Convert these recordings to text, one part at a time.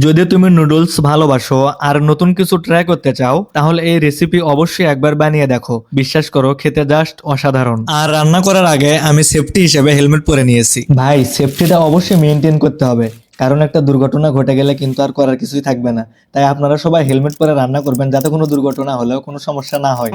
যদি তুমি নুডলস ভালোবাসো আর নতুন কিছু ট্রাই করতে চাও, তাহলে এই রেসিপি অবশ্যই একবার বানিয়ে দেখো। বিশ্বাস করো, খেতে জাস্ট অসাধারণ। আর রান্না করার আগে আমি সেফটি হিসেবে হেলমেট পরে নিয়েছি। ভাই, সেফটিটা অবশ্যই মেনটেন করতে হবে, কারণ একটা দুর্ঘটনা ঘটে গেলে কিন্তু আর করার কিছুই থাকবে না। তাই আপনারা সবাই হেলমেট পরে রান্না করবেন, যাতে কোনো দুর্ঘটনা হলেও কোনো সমস্যা না হয়।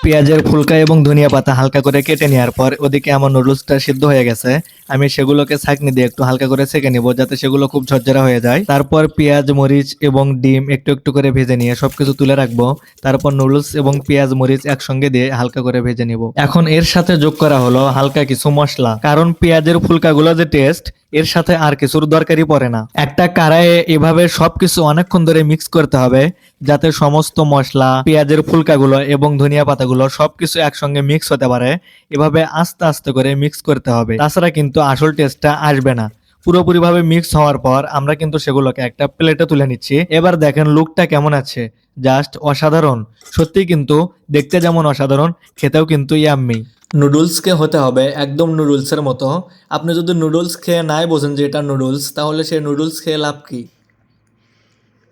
পেঁয়াজের ফুলকা এবং ধনিয়া পাতা হালকা করে কেটে নেওয়ার পর ওদিকে আমার নুডলসটা সিদ্ধ হয়ে গেছে। আমি সেগুলোকে ছাঁকনি দিয়ে একটু হালকা করে ছেঁকে নিব, যাতে সেগুলো খুব ঝরঝরা হয়ে যায়। তারপর পেঁয়াজ, মরিচ এবং ডিম একটু একটু করে ভেজে নিয়ে সবকিছু তুলে রাখবো। তারপর নুডলস এবং পেঁয়াজ মরিচ একসঙ্গে দিয়ে হালকা করে ভেজে নিব। এখন এর সাথে যোগ করা হলো হালকা কিছু মশলা, কারণ পেঁয়াজের ফুলকাগুলো যে টেস্ট, এর সাথে আর কিছুর দরকারই পড়ে না। একটা কড়াইয়ে এভাবে সবকিছু অনেকক্ষণ ধরে মিক্স করতে হবে, যাতে সমস্ত মশলা, পেঁয়াজের ফুলকাগুলো এবং ধনিয়া পাতাগুলো সবকিছু একসঙ্গে মিক্স হতে পারে। এভাবে আস্তে আস্তে করে মিক্স করতে হবে, তাছাড়া কিন্তু আসল টেস্টটা আসবে না। পুরোপুরিভাবে মিক্স হওয়ার পর আমরা কিন্তু সেগুলোকে একটা প্লেটে তুলে নিচ্ছি। এবার দেখেন লুকটা কেমন আছে, জাস্ট অসাধারণ। সত্যি কিন্তু দেখতে যেমন অসাধারণ, খেতেও কিন্তু ইয়াম্মি। নুডলসকে হতে হবে একদম নুডলসের মতো। আপনি যদি নুডলস খেয়ে নাই বোঝেন যে এটা নুডলস, তাহলে সেই নুডলস খেয়ে লাভ কি?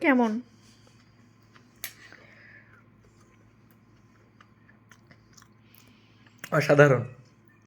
কেমন? অসাধারণ।